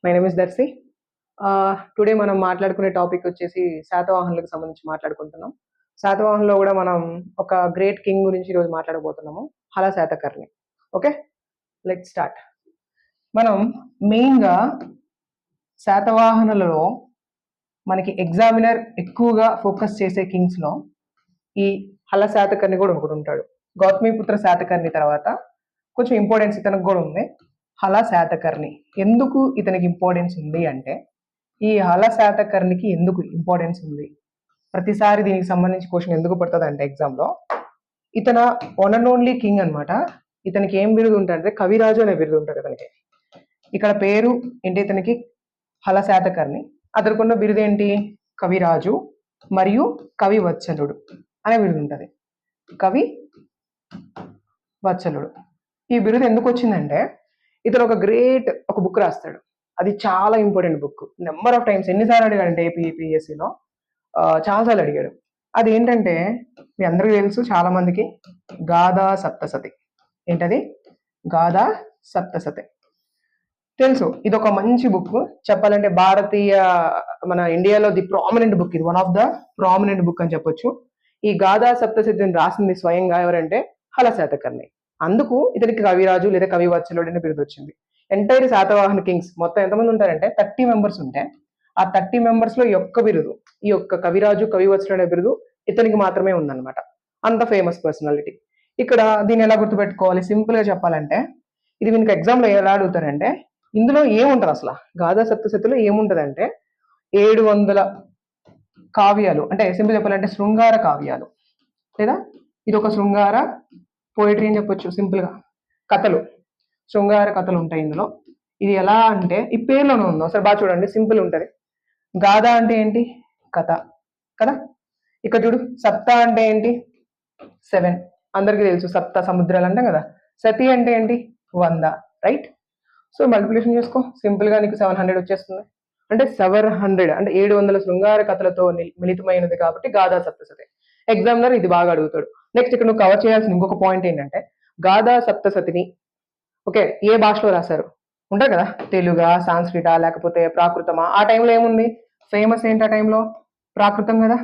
My name is Darshi. Today మనం మాట్లాడుకునే topic వచ్చేసి శాతవాహనులకు సంబంధించి మాట్లాడుకుంటున్నాం. శాతవాహనులో కూడా మనం ఒక గ్రేట్ కింగ్ గురించి ఈరోజు మాట్లాడబోతున్నాము, Hala Satakarni. Okay, let start. మనం మెయిన్గా శాతవాహనులలో మనకి ఎగ్జామినర్ ఎక్కువగా ఫోకస్ చేసే కింగ్స్లో ఈ హల శాతకర్ణి కూడా ఒకడు ఉంటాడు. గౌతమిపుత్ర శాతకర్ణి తర్వాత కొంచెం ఇంపార్టెన్స్ ఇతనికి కూడా ఉంది, హల శాతకర్ణి. ఎందుకు ఇతనికి ఇంపార్టెన్స్ ఉంది అంటే, ఈ హల శాతకర్ణికి ఎందుకు ఇంపార్టెన్స్ ఉంది, ప్రతిసారి దీనికి సంబంధించి క్వశ్చన్ ఎందుకు పడుతుంది అంటే ఎగ్జామ్లో, ఇతన వన్ అండ్ ఓన్లీ కింగ్ అనమాట. ఇతనికి ఏం బిరుదు ఉంటుంది, కవిరాజు అనే బిరుదు ఉంటుంది ఇతనికి. ఇక్కడ పేరు ఏంటి, ఇతనికి హల శాతకర్ణి. అతనుకున్న బిరుదు ఏంటి, కవిరాజు మరియు కవి వత్సలుడు అనే బిరుదు ఉంటుంది. కవి వత్సలుడు. ఈ బిరుదు ఎందుకు వచ్చిందంటే, ఇతను ఒక బుక్ రాస్తాడు. అది చాలా important book. Number of times ఎన్నిసార్లు అడిగాడంటే ఏపీఎస్సిలో చాలాసార్లు అడిగాడు. అది ఏంటంటే మీ అందరికీ తెలుసు, చాలా మందికి, గాథా సప్తసతి. ఏంటది, గాథా సప్తసతి తెలుసు. ఇది ఒక మంచి బుక్. చెప్పాలంటే మన ఇండియాలో ది ప్రామినెంట్ బుక్. ఇది one of the prominent book అని చెప్పొచ్చు. ఈ గాథా సప్తసతిని రాసింది స్వయంగా ఎవరంటే హల శాతకర్ణి. అందుకు ఇతనికి కవిరాజు లేదా కవి వత్సలుడు అనే బిరుదు వచ్చింది. ఎంటైర్ శాతవాహన కింగ్స్ మొత్తం ఎంతమంది ఉంటారంటే 30 మెంబర్స్ ఉంటే, ఆ 30 మెంబర్స్ లో ఈ యొక్క కవిరాజు కవి వత్సలుడు అనే బిరుదు ఇతనికి మాత్రమే ఉందన్నమాట. అంత ఫేమస్ పర్సనాలిటీ. ఇక్కడ దీన్ని ఎలా గుర్తుపెట్టుకోవాలి, సింపుల్ గా చెప్పాలంటే, ఇది మీకు ఎగ్జామ్ లో ఎలా అడుగుతారంటే, ఇందులో ఏముంటది అసలు, గాథా సప్తశతిలో ఏముంటదంటే 700 కావ్యాలు, అంటే సింపుల్ చెప్పాలంటే శృంగార కావ్యాలు, లేదా ఇది ఒక శృంగార పోయిటరీ అని చెప్పొచ్చు. సింపుల్ గా కథలు, శృంగార కథలు ఉంటాయి ఇందులో. ఇది ఎలా అంటే ఈ పేరులోనే ఉంది, ఒకసారి బాగా చూడండి, సింపుల్ ఉంటది. గాథ అంటే ఏంటి, కథ కదా. ఇక్కడ చూడు, సప్త అంటే ఏంటి, 7. అందరికీ తెలుసు సప్త సముద్రాలు అంటాం కదా. సతి అంటే ఏంటి, 100, రైట్. సో మల్టిప్లికేషన్ చేసుకో, సింపుల్ గా నీకు 700 వచ్చేస్తుంది. అంటే 700 అంటే 700 శృంగార కథలతో మిళితమైనది కాబట్టి గాథా సప్తసతి. ఎగ్జామినర్ ఇది బాగా అడుగుతాడు. నెక్స్ట్ ఇక్కడ నువ్వు కవర్ చేయాల్సిన ఇంకొక పాయింట్ ఏంటంటే, గాథా సప్తసతిని ఓకే ఏ భాషలో రాశారు ఉంటారు కదా, తెలుగా, సాంస్క్రిట, లేకపోతే ప్రాకృతమా. ఆ టైంలో ఏముంది ఫేమస్ ఏంటి, ఆ టైంలో ప్రాకృతం కదా.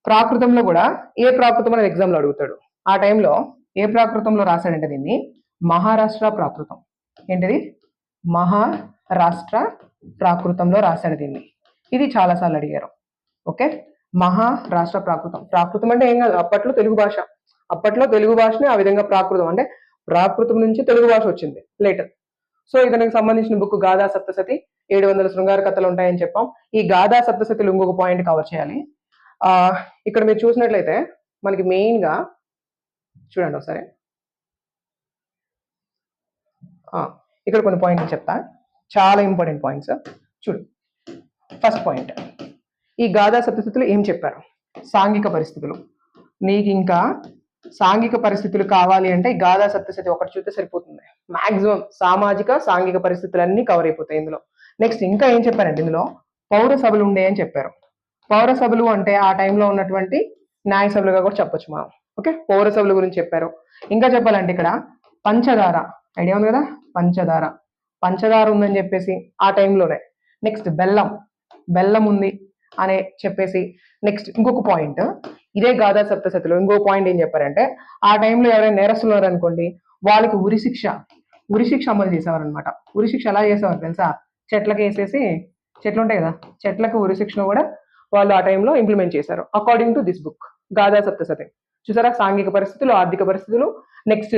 ప్రాకృతంలో కూడా ఏ ప్రాకృతం అనేది ఎగ్జామ్లో అడుగుతాడు. ఆ టైంలో ఏ ప్రాకృతంలో రాశాడంటే దీన్ని మహారాష్ట్ర ప్రాకృతం. ఏంటిది, మహారాష్ట్ర ప్రాకృతంలో రాశాడు దీన్ని. ఇది చాలాసార్లు అడిగారు. ఓకే, మహారాష్ట్ర ప్రాకృతం. ప్రాకృతం అంటే ఏం కాదు, అప్పట్లో తెలుగు భాష. అప్పట్లో తెలుగు భాషని ఆ విధంగా ప్రాకృతం అంటే ప్రాకృతం నుంచి తెలుగు భాష వచ్చింది లేటర్. సో ఇతనికి సంబంధించిన బుక్ గాథా సప్తసతి. 700 శృంగార కథలు ఉంటాయని చెప్పాం. ఈ గాథా సప్తసతిలో ఇంకొక పాయింట్ కవర్ చేయాలి. ఇక్కడ మీరు చూసినట్లయితే మనకి మెయిన్ గా చూడండి ఒకసారి, ఇక్కడ కొన్ని పాయింట్లు చెప్తా, చాలా ఇంపార్టెంట్ పాయింట్స్. చూడు, ఫస్ట్ పాయింట్, ఈ గాథా సప్తసతిలో ఏం చెప్పారు, సాంఘిక పరిస్థితులు. నీకు ఇంకా సాంఘిక పరిస్థితులు కావాలి అంటే ఈ గాథా సప్తసతి ఒకటి చూస్తే సరిపోతుంది. మాక్సిమం సామాజిక సాంఘిక పరిస్థితులు అన్ని కవర్ అయిపోతాయి ఇందులో. నెక్స్ట్ ఇంకా ఏం చెప్పారంటే, ఇందులో పౌర సభలు ఉండే అని చెప్పారు. పౌర సభలు అంటే ఆ టైంలో ఉన్నటువంటి న్యాయ సభలుగా కూడా చెప్పొచ్చు మనం. ఓకే, పౌర సభల గురించి చెప్పారు. ఇంకా చెప్పాలంటే ఇక్కడ పంచదార ఐడియా ఉంది కదా, పంచదార ఉందని చెప్పేసి ఆ టైంలోనే. నెక్స్ట్ బెల్లం ఉంది అనే చెప్పేసి. నెక్స్ట్ ఇంకొక పాయింట్, ఇదే గాథా సప్తసతిలో ఇంకో పాయింట్ ఏం చెప్పారంటే, ఆ టైంలో ఎవరైనా నేరస్తులు ఉన్నారనుకోండి, వాళ్ళకి ఉరిశిక్ష అమలు చేసేవారు అనమాట. ఉరిశిక్ష ఎలా చేసేవారు తెలుసా, చెట్లకు వేసేసి, చెట్లు ఉంటాయి కదా, చెట్లకు ఉరిశిక్షను కూడా వాళ్ళు ఆ టైంలో ఇంప్లిమెంట్ చేశారు according to this book Gatha Saptasati. చూసారా, సాంఘిక పరిస్థితులు, ఆర్థిక పరిస్థితులు, నెక్స్ట్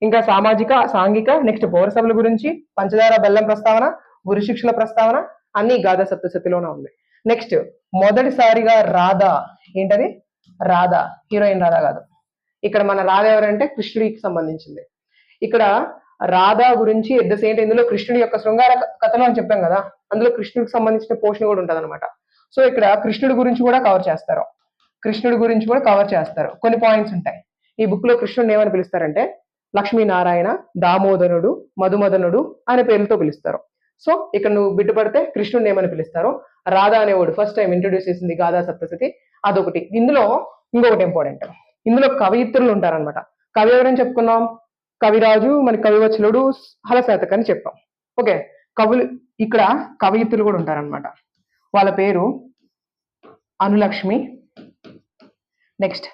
ఇంకా సామాజిక సాంఘిక, నెక్స్ట్ పౌర సభల గురించి, పంచదార బెల్లం ప్రస్తావన, ఉరిశిక్షల ప్రస్తావన అన్ని గాథా సప్తసతిలోనే ఉంది. నెక్స్ట్ మొదటిసారిగా రాధా, ఏంటది, రాధా హీరోయిన్ రాధా కాదు, ఇక్కడ మన రాధ ఎవరంటే కృష్ణుడికి సంబంధించింది. ఇక్కడ రాధా గురించి ఎట్ ద సేమ్ టైం ఇందులో కృష్ణుడి యొక్క శృంగార కథలు అని చెప్పాం కదా, అందులో కృష్ణుడికి సంబంధించిన పోర్షన్ కూడా ఉంటుంది అనమాట. సో ఇక్కడ కృష్ణుడి గురించి కూడా కవర్ చేస్తారు. కొన్ని పాయింట్స్ ఉంటాయి ఈ బుక్ లో. కృష్ణుడిని ఏమని పిలుస్తారంటే లక్ష్మీనారాయణ, దామోదరుడు, మధుమదనుడు అనే పేర్లతో పిలుస్తారు. సో ఇక్కడ నువ్వు బిడ్డ పడితే కృష్ణుడిని ఏమని పిలుస్తారు, రాధా అనేవాడు ఫస్ట్ టైం ఇంట్రొడ్యూస్ చేసింది గాథా సప్తసతి, అదొకటి. ఇందులో ఇంకొకటి ఇంపార్టెంట్, ఇందులో కవయిత్రులు ఉంటారనమాట. కవి ఎవరని చెప్పుకున్నాం, కవిరాజు, మన కవివత్సలుడు, హల శాతకర్ణి చెప్పాం. ఓకే, కవులు ఇక్కడ కవయిత్రులు కూడా ఉంటారనమాట. వాళ్ళ పేరు అనులక్ష్మి, నెక్స్ట్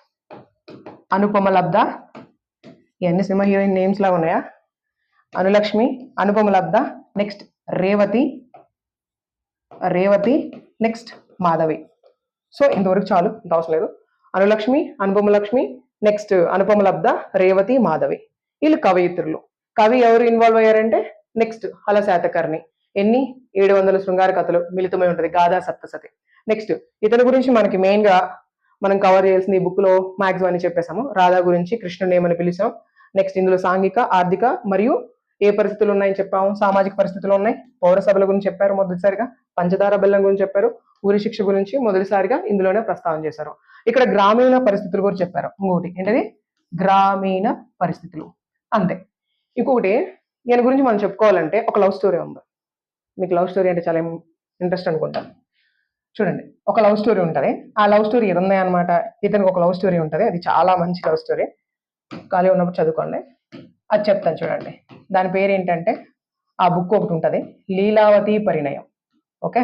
అనుపమ లబ్ధ. ఇవన్నీ సినిమా హీరోయిన్ నేమ్స్ లాగా ఉన్నాయా? Anulakshmi, Anupama Labdha, next Revathi, next Madhavi. So ఇంతవరకు చాలు, ఇంత అవసరం లేదు. అనులక్ష్మి, అనుపమ లక్ష్మి, నెక్స్ట్ అనుపమ లబ్ధ, రేవతి, మాధవి. వీళ్ళు కవయిత్రులు. కవి ఎవరు ఇన్వాల్వ్ అయ్యారంటే నెక్స్ట్ హలశాతకర్ణి. ఎన్ని 700 శృంగార కథలు మిళితమై ఉంటుంది, గాథా సప్తసతి. నెక్స్ట్ ఇతని గురించి మనకి మెయిన్ గా మనం కవర్ చేయాల్సింది ఈ బుక్ లో మాక్సిమం అని చెప్పేసాము. రాధా గురించి కృష్ణుని ఏమని పిలిచాం. నెక్స్ట్ ఇందులో సాంఘిక, ఆర్థిక మరియు ఏ పరిస్థితులు ఉన్నాయని చెప్పాము, సామాజిక పరిస్థితులు ఉన్నాయి. పౌర సభల గురించి చెప్పారు మొదటిసారిగా, పంచదార బెల్లం గురించి చెప్పారు, ఊరి శిక్ష గురించి మొదటిసారిగా ఇందులోనే ప్రస్తావన చేశారు. ఇక్కడ గ్రామీణ పరిస్థితులు కూడా చెప్పారు. ఇంకొకటి ఏంటది, గ్రామీణ పరిస్థితులు, అంతే. ఇంకొకటి ఈయన గురించి మనం చెప్పుకోవాలంటే ఒక లవ్ స్టోరీ ఉంది. మీకు లవ్ స్టోరీ అంటే చాలా ఇంట్రెస్ట్ అనుకుంటా. చూడండి, ఒక లవ్ స్టోరీ ఉంటుంది. ఆ లవ్ స్టోరీ ఇది ఉన్నాయన్నమాట. ఇతనికి ఒక లవ్ స్టోరీ ఉంటుంది, అది చాలా మంచి లవ్ స్టోరీ. ఖాళీ ఉన్నప్పుడు చదువుకోండి, అది చెప్తాను చూడండి. దాని పేరు ఏంటంటే, ఆ బుక్ ఒకటి ఉంటుంది, లీలావతి పరిణయం. ఓకే,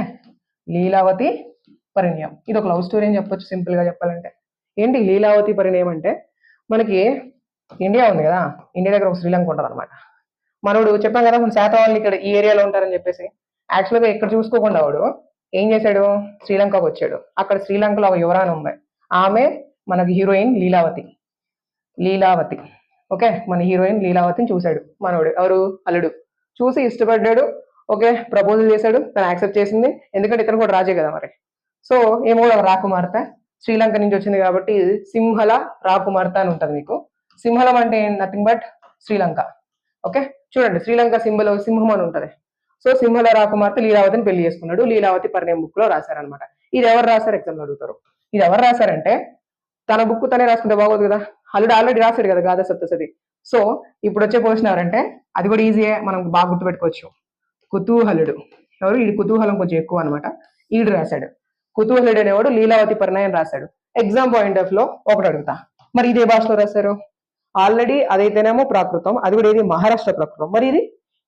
లీలావతి పరిణయం. ఇది ఒక లవ్ స్టోరీ అని చెప్పొచ్చు సింపుల్ గా చెప్పాలంటే. ఏంటి లీలావతి పరిణయం అంటే, మనకి ఇండియా ఉంది కదా, ఇండియా దగ్గర ఒక శ్రీలంక ఉంటుంది అనమాట. మనోడు చెప్పాం కదా, మన శాతం వాళ్ళు ఇక్కడ ఈ ఏరియాలో ఉంటారని చెప్పేసి. యాక్చువల్గా ఇక్కడ చూసుకోకుండా వాడు ఏం చేశాడు, శ్రీలంకకు వచ్చాడు. అక్కడ శ్రీలంకలో ఒక యువరాణి ఉంది, ఆమె మనకి హీరోయిన్ లీలావతి. ఓకే, మన హీరోయిన్ లీలావతిని చూశాడు మనోడు, ఎవరు, అల్లుడు. చూసి ఇష్టపడ్డాడు. ఓకే, ప్రపోజల్ చేశాడు, తను యాక్సెప్ట్ చేసింది. ఎందుకంటే ఇతను కూడా రాజే కదా మరి. సో ఏమో కూడా రాకుమార్తె, శ్రీలంక నుంచి వచ్చింది కాబట్టి సింహల రాకుమార్తె అని ఉంటుంది మీకు. సింహలం అంటే నథింగ్ బట్ శ్రీలంక. ఓకే, చూడండి శ్రీలంక సింబల్ సింహం అని ఉంటది. సో సింహల రాకుమార్తె లీలావతిని పెళ్లి చేసుకున్నాడు. లీలావతి పరిణయం బుక్ లో రాశారనమాట. ఇది ఎవరు రాశారు ఎగ్జామ్ లో అడుగుతారు. ఇది ఎవరు రాశారంటే, తన బుక్ తనే రాసుకుంటే బాగోదు కదా, అల్లుడు ఆల్రెడీ రాశాడు కదా గాథా సప్తసతి. సో ఇప్పుడు వచ్చే క్వశ్చన్ ఎవరంటే, అది కూడా ఈజీయే, మనం బాగా గుర్తుపెట్టుకోవచ్చు. కుతూహలుడు. ఎవరు, ఇది కుతూహలం కొంచెం ఎక్కువ అనమాట. ఈడు రాశాడు. కుతూహలుడు అనేవాడు లీలావతి పరిణయం రాశాడు. ఎగ్జామ్ పాయింట్ ఆఫ్ లో ఒకటి అడుగుతా, మరి ఇదే భాషలో రాశారు. ఆల్రెడీ అదైతేనేమో ప్రాకృతం, అది కూడా ఇది మహారాష్ట్ర ప్రాకృతం. మరి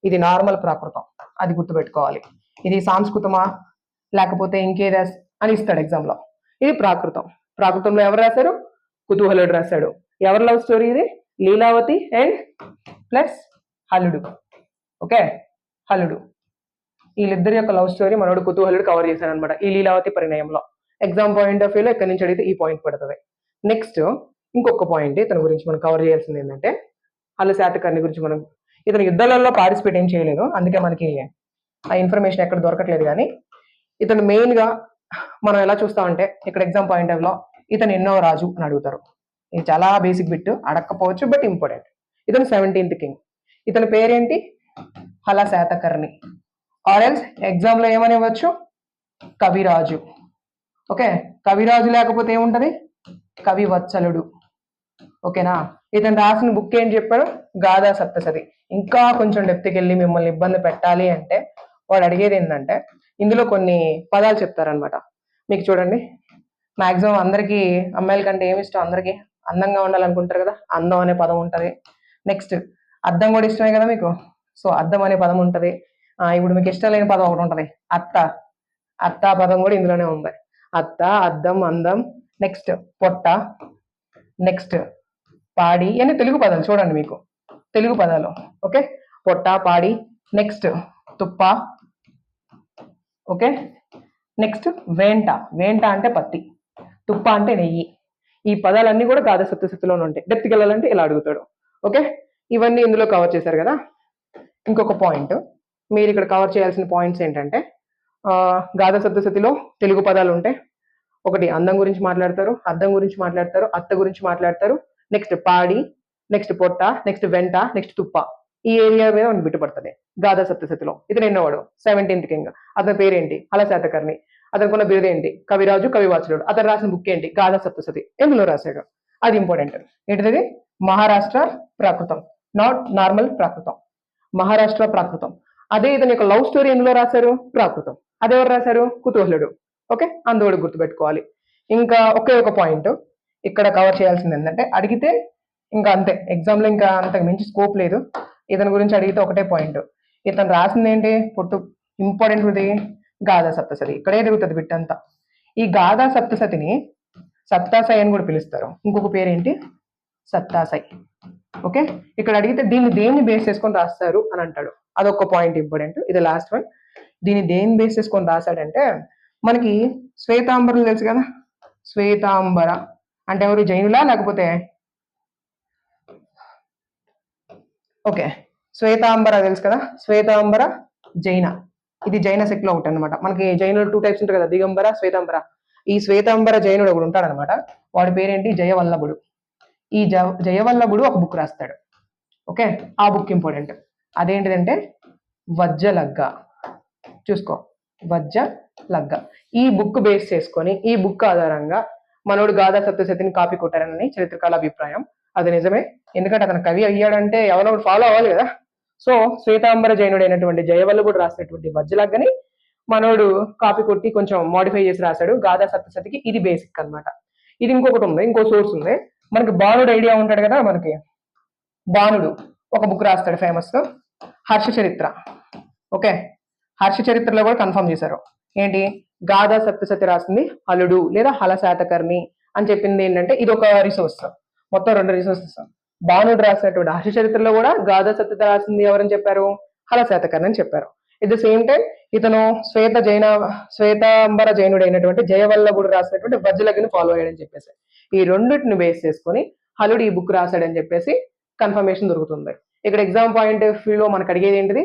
ఇది నార్మల్ ప్రాకృతం, అది గుర్తుపెట్టుకోవాలి. ఇది సంస్కృతమా లేకపోతే ఇంకేదా అని ఇస్తాడు ఎగ్జామ్ లో. ఇది ప్రాకృతం. ప్రాకృతంలో ఎవరు రాశారు, కుతూహలుడు రాశాడు. ఎవరి లవ్ స్టోరీ ఇది, లీలావతి అండ్ ప్లస్ హల్లుడు. ఓకే, హల్లుడు, వీళ్ళిద్దరి యొక్క లవ్ స్టోరీ మనోడు కుతూహలుడు కవర్ చేశాడు అనమాట ఈ లీలావతి పరిణయంలో. ఎగ్జామ్ పాయింట్ ఆఫ్ వ్యూలో ఎక్కడి నుంచి అడిగితే ఈ పాయింట్ పడుతుంది. నెక్స్ట్ ఇంకొక పాయింట్ ఇతని గురించి మనం కవర్ చేయాల్సింది ఏంటంటే, హలశాతకర్ణి గురించి. మనం ఇతను యుద్ధాలలో పార్టిసిపేట్ ఏం చేయలేదు, అందుకే మనకి ఆ ఇన్ఫర్మేషన్ ఎక్కడ దొరకట్లేదు. కానీ ఇతను మెయిన్ గా మనం ఎలా చూస్తామంటే, ఇక్కడ ఎగ్జామ్ పాయింట్ ఆఫ్ లో ఇతను ఎన్నో రాజు అని అడుగుతారు. ఇది చాలా బేసిక్ బిట్, అడగకపోవచ్చు బట్ ఇంపార్టెంట్. ఇతను 17th కింగ్. ఇతని పేరేంటి, హలశాతకర్ణి. ఆర్ఎల్స్ ఎగ్జామ్ లో ఏమని ఇవ్వచ్చు, కవిరాజు. ఓకే, కవిరాజు లేకపోతే ఏముంటది, కవివత్సలుడు. ఓకేనా. ఇతను రాసిన బుక్ ఏంటి చెప్పాడు, గాథా సప్తసతి. ఇంకా కొంచెం డెప్త్కి వెళ్ళి మిమ్మల్ని ఇబ్బంది పెట్టాలి అంటే వాడు అడిగేది ఏంటంటే, ఇందులో కొన్ని పదాలు చెప్తారనమాట. మీకు చూడండి, మాక్సిమం అందరికీ అమ్మాయిల కంటే ఏమి ఇష్టం, అందరికీ అందంగా ఉండాలనుకుంటారు కదా, అందం అనే పదం ఉంటుంది. నెక్స్ట్ అద్దం కూడా ఇష్టమే కదా మీకు, సో అద్దం అనే పదం ఉంటుంది. ఇప్పుడు మీకు ఇష్టం లేని పదం ఒకటి ఉంటుంది, అత్త పదం కూడా ఇందులోనే ఉంది. అత్త, అద్దం, అందం. నెక్స్ట్ పొట్ట, నెక్స్ట్ పాడి. ఇవన్నీ తెలుగు పదాలు చూడండి, మీకు తెలుగు పదాలు. ఓకే, పొట్ట, పాడి. నెక్స్ట్ తుప్ప. ఓకే, నెక్స్ట్ వేంట అంటే పత్తి, తుప్ప అంటే నెయ్యి. ఈ పదాలన్నీ కూడా గాథా సప్తసతిలోనే ఉంటాయి. డెప్త్కి వెళ్ళాలంటే ఇలా అడుగుతాడు. ఓకే, ఇవన్నీ ఇందులో కవర్ చేశారు కదా. ఇంకొక పాయింట్, మీరు ఇక్కడ కవర్ చేయాల్సిన పాయింట్స్ ఏంటంటే, గాథా సప్తసతిలో తెలుగు పదాలు ఉంటాయి. ఒకటి అందం గురించి మాట్లాడతారు, అద్దం గురించి మాట్లాడతారు, అత్త గురించి మాట్లాడతారు. నెక్స్ట్ పాడి, నెక్స్ట్ పొట్ట, నెక్స్ట్ వెంట, నెక్స్ట్ తుప్ప. ఈ ఏరియా మీద మనకు బిట్టుపడుతుంది గాథా సప్తసతిలో. ఇతను ఎన్నోవాడు, 17th కింగ్. అతని పేరేంటి, హలశాతకర్ణి. అతనుకున్న బిరుదు ఏంటి, కవిరాజు, కవివాచలుడు. అతను రాసిన బుక్ ఏంటి, గాథా సప్తసతి. ఎందులో రాశాడు, అది ఇంపార్టెంట్. ఏంటిది, మహారాష్ట్ర ప్రాకృతం, నాట్ నార్మల్ ప్రాకృతం, మహారాష్ట్ర ప్రాకృతం. అదే ఇతని యొక్క లవ్ స్టోరీ ఎందులో రాశారు, ప్రాకృతం. అదెవరు రాశారు, కుతూహలుడు. ఓకే, అందువల్ల గుర్తుపెట్టుకోవాలి. ఇంకా ఒకే ఒక పాయింట్ ఇక్కడ కవర్ చేయాల్సింది ఏంటంటే, అడిగితే ఇంకా అంతే, ఎగ్జామ్ లో ఇంకా అంతకు మించి స్కోప్ లేదు. ఇతని గురించి అడిగితే ఒకటే పాయింట్, ఇతను రాసింది ఏంటి, ఇంపార్టెంట్ ఇది గాథా సప్తసతి. ఇక్కడే తిరుగుతుంది బిట్ అంతా. ఈ గాథా సప్తసతిని సప్తాసై అని కూడా పిలుస్తారు. ఇంకొక పేరేంటి సప్తాసై. ఓకే, ఇక్కడ అడిగితే దీన్ని దేన్ని బేస్ చేసుకొని రాస్తారు అని అంటాడు. అదొక పాయింట్ ఇంపార్టెంట్. ఇది లాస్ట్ వన్. దీన్ని దేన్ని బేస్ చేసుకొని రాశాడంటే మనకి శ్వేతాంబరం తెలుసు కదా. శ్వేతాంబర అంటే ఎవరు, జైనులా లేకపోతే ఓకే శ్వేతాంబర తెలుసు కదా. శ్వేతాంబర జైన, ఇది జైన శక్తిలో ఒకటి అనమాట. మనకి జైనులు 2 టైప్స్ ఉంటారు కదా, దిగంబర శ్వేతాంబర. ఈ శ్వేతాంబర జైనుడు ఒకడు ఉంటాడనమాట. వాడి పేరేంటి జయవల్లభుడు. ఈ జయవల్లభుడు ఒక బుక్ రాస్తాడు. ఓకే, ఆ బుక్ ఇంపార్టెంట్. అదేంటిదంటే వజ్జలగ్గ. చూసుకో, వజ్జలగ్గ. ఈ బుక్ బేస్ చేసుకొని, ఈ బుక్ ఆధారంగా మనోడు గాథా సప్తశతిని కాపీ కొట్టారని చరిత్రకాల అభిప్రాయం. అది నిజమే, ఎందుకంటే అతను కవి అయ్యాడంటే ఎవరో ఫాలో అవ్వాలి కదా. సో శ్వేతాంబర జైనుడైనటువంటి జయవల్లభుడు రాసినటువంటి వజ్జలగ్గని మనోడు కాపీ కొట్టి కొంచెం మోడిఫై చేసి రాశాడు గాథా సప్తశతికి. ఇది బేసిక్ అన్నమాట. ఇది ఇంకొకటి ఉంది, ఇంకో సోర్స్ ఉంది. మనకి బాణుడు ఐడియా ఉంటాడు కదా, మనకి బాణుడు ఒక బుక్ రాస్తాడు ఫేమస్, హర్ష చరిత్ర. ఓకే, హర్ష చరిత్రలో కూడా కన్ఫర్మ్ చేశారు ఏంటి, గాథా సప్తశతి రాసింది హలుడు లేదా హలశాతకర్ణి అని చెప్పింది. ఏంటంటే ఇది ఒక రిసోర్స్, మొత్తం 2 రిసోర్సెస్. బాణుడు రాసినటువంటి హర్ష చరిత్రలో కూడా గాథా సప్తశతి రాసింది ఎవరని చెప్పారు, హలశాతకర్ణి అని చెప్పారు. ఎట్ ద సేమ్ టైం ఇతను శ్వేతాంబర జైనుడు అయినటువంటి జయవల్లభుడు రాసినటువంటి వజ్జలగ్గని ఫాలో అయ్యాడని చెప్పేసి, ఈ రెండింటిని బేస్ చేసుకొని హలుడు ఈ బుక్ రాశాడని చెప్పేసి కన్ఫర్మేషన్ దొరుకుతుంది. ఇక్కడ ఎగ్జామ్ పాయింట్ ఆఫ్ వ్యూలో మనకు అడిగేది ఏంటిది,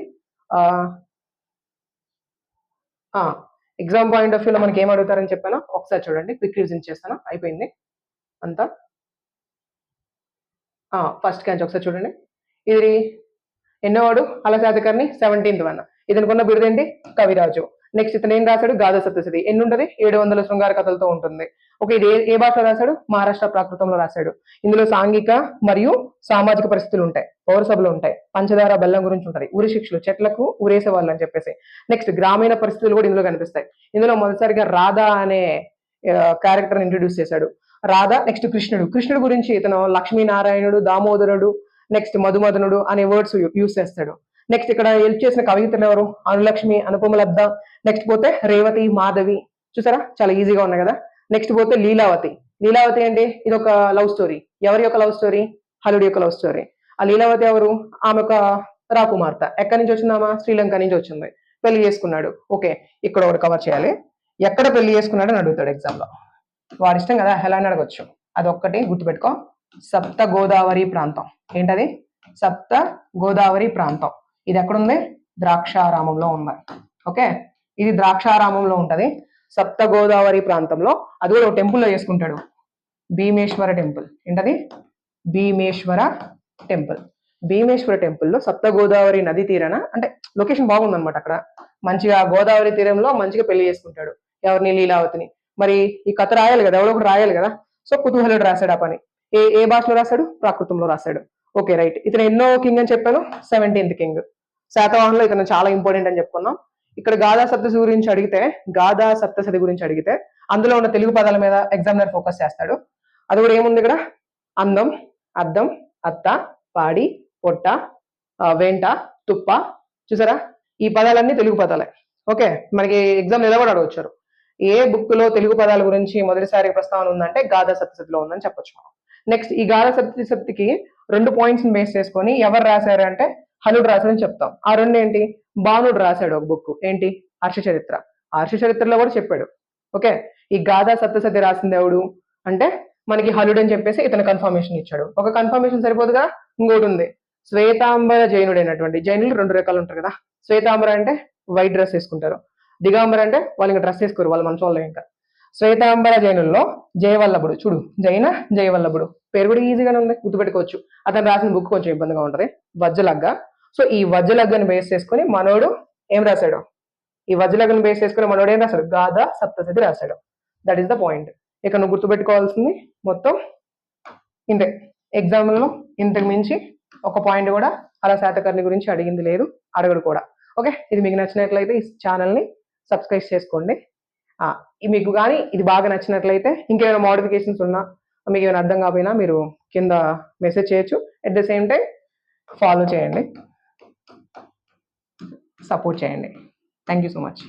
ఎగ్జామ్ పాయింట్ ఆఫ్ వ్యూలో మనకి ఏం అడుగుతారని చెప్పాను ఒకసారి చూడండి. క్విక్ రివిజన్ చేస్తాను, అయిపోయింది అంతా. ఫస్ట్ క్యాన్స్ ఒకసారి చూడండి. ఇది ఎన్నోవాడు హలశాతకర్ణి 17th వన్. ఇతనుకున్న బిరుదేంటి కవిరాజు. నెక్స్ట్ ఇతను ఏం రాశాడు, గాథా సప్తశతి. ఎన్ని ఉంటుంది, 700 శృంగార కథలతో ఉంటుంది. ఓకే, ఇది ఏ భాషలో రాశాడు, మహారాష్ట్ర ప్రాకృతంలో రాశాడు. ఇందులో సాంఘిక మరియు సామాజిక పరిస్థితులు ఉంటాయి, పౌర సభలు ఉంటాయి, పంచదార బెల్లం గురించి ఉంటుంది, ఉరి శిక్షలు, చెట్లకు ఉరేసే వాళ్ళు అని చెప్పేసి. నెక్స్ట్ గ్రామీణ పరిస్థితులు కూడా ఇందులో కనిపిస్తాయి. ఇందులో మొదటిసారిగా రాధా అనే క్యారెక్టర్ ఇంట్రడ్యూస్ చేశాడు. రాధ. నెక్స్ట్ కృష్ణుడు గురించి ఇతను లక్ష్మీనారాయణుడు, దామోదరుడు, నెక్స్ట్ మధుమదనుడు అనే వర్డ్స్ యూస్ చేస్తాడు. నెక్స్ట్ ఇక్కడ హెల్ప్ చేసిన కవితలు ఎవరు, అనులక్ష్మి, అనుపమలబ్ధ. నెక్స్ట్ పోతే రేవతి, మాధవి. చూసారా చాలా ఈజీగా ఉన్నాయి కదా. నెక్స్ట్ పోతే లీలావతి. లీలావతి అంటే ఇది ఒక లవ్ స్టోరీ. ఎవరి యొక్క లవ్ స్టోరీ, హలుడి యొక్క లవ్ స్టోరీ. ఆ లీలావతి ఎవరు, ఆమె ఒక రాకుమార్తె. ఎక్కడి నుంచి వచ్చిందామా, శ్రీలంక నుంచి వచ్చింది. పెళ్లి చేసుకున్నాడు. ఓకే, ఇక్కడ ఒకటి కవర్ చేయాలి. ఎక్కడ పెళ్లి చేసుకున్నాడు అని అడుగుతాడు ఎగ్జామ్ లో. వాడి ఇష్టం కదా, ఎలా అని అడగొచ్చు. అదొక్కటి గుర్తుపెట్టుకో, సప్త గోదావరి ప్రాంతం. ఏంటది, సప్త గోదావరి ప్రాంతం. ఇది ఎక్కడుంది, ద్రాక్షారామంలో ఉంది. ఓకే, ఇది ద్రాక్షారామంలో ఉంటది, సప్త గోదావరి ప్రాంతంలో. అది కూడా ఒక టెంపుల్లో చేసుకుంటాడు, భీమేశ్వర టెంపుల్. ఏంటది, భీమేశ్వర టెంపుల్. భీమేశ్వర టెంపుల్లో సప్త గోదావరి నది తీరాన, అంటే లొకేషన్ బాగుందన్నమాట. అక్కడ మంచిగా గోదావరి తీరంలో మంచిగా పెళ్లి చేసుకుంటాడు. ఎవరిని, లీలావతిని. మరి ఈ కథ రాయాలి కదా, ఎవడో ఒకటి రాయాలి కదా. సో కుతూహలుడు రాశాడు ఆ పని. ఏ భాషలో రాశాడు, ప్రాకృతంలో రాశాడు. Okay right. ఇతను ఎన్నో కింగ్ అని చెప్పాను, 17th కింగ్. శాతవాహనంలో ఇతను చాలా ఇంపార్టెంట్ అని చెప్పుకున్నాం. ఇక్కడ గాథా సప్తశతి గురించి అడిగితే, గాథా సప్తశతి గురించి అడిగితే అందులో ఉన్న తెలుగు పదాల మీద ఎగ్జామినర్ ఫోకస్ చేస్తాడు. అది కూడా ఏముంది ఇక్కడ, అందం, అద్దం, అత్త, పాడి, పొట్ట, వెంట, తుప్ప. చూసారా, ఈ పదాలన్నీ తెలుగు పదాలే. ఓకే, మనకి ఎగ్జామ్ ఎలా కూడా అడగొచ్చారు, ఏ బుక్ లో తెలుగు పదాల గురించి మొదటిసారి ప్రస్తావన ఉందంటే గాథా సప్తశతిలో ఉందని చెప్పొచ్చు. నెక్స్ట్ ఈ గాథా సప్తశతికి 2 పాయింట్స్ బేస్ చేసుకొని ఎవరు రాశారు అంటే హలుడు రాశాడని చెప్తాం. ఆ 2 ఏంటి, బాణుడు రాశాడు ఒక బుక్, ఏంటి హర్ష చరిత్ర. హర్ష చరిత్రలో కూడా చెప్పాడు. ఓకే, ఈ గాథా సప్తశతి రాసింది ఎవడు అంటే మనకి హలుడు అని చెప్పేసి ఇతను కన్ఫర్మేషన్ ఇచ్చాడు. ఒక కన్ఫర్మేషన్ సరిపోదుగా, ఇంకోటి ఉంది, శ్వేతాంబర జైనుడైనటువంటి. జైనులు 2 రకాలు ఉంటారు కదా. శ్వేతాంబర అంటే వైట్ డ్రెస్ వేసుకుంటారు, దిగాంబర అంటే వాళ్ళు ఇంకా డ్రెస్ వేసుకోరు, వాళ్ళు మంచోళ్ళు. ఇంకా శ్వేతాంబర జైనుల్లో జయవల్లభుడు, చూడు జైన జయవల్లభుడు పేరు కూడా ఈజీగానే ఉంది, గుర్తుపెట్టుకోవచ్చు. అతను రాసిన బుక్ కొంచెం ఇబ్బందిగా ఉంటది, వజ్జలగ్గ. సో ఈ వజ్జలగ్గని బేస్ చేసుకుని మనోడు ఏం రాశాడు, ఈ వజ్జలగ్గని బేస్ చేసుకుని మనోడు ఏం రాశాడు, గాథా సప్తశతి రాశాడు. That is the point. ఇక నువ్వు గుర్తుపెట్టుకోవాల్సింది మొత్తం ఇంతే. ఎగ్జామ్లో ఇంతకు మించి ఒక పాయింట్ కూడా అలా శాతకర్ణి గురించి అడిగింది లేదు, అడగడు కూడా. ఓకే, ఇది మీకు నచ్చినట్లయితే ఈ ఛానల్ని సబ్స్క్రైబ్ చేసుకోండి. మీకు కానీ ఇది బాగా నచ్చినట్లయితే ఇంకేమైనా మోడిఫికేషన్స్ ఉన్నా, మీకు ఏమైనా అర్థం కాకపోయినా మీరు కింద మెసేజ్ చేయొచ్చు. At the same time follow చేయండి, సపోర్ట్ చేయండి. Thank you so much.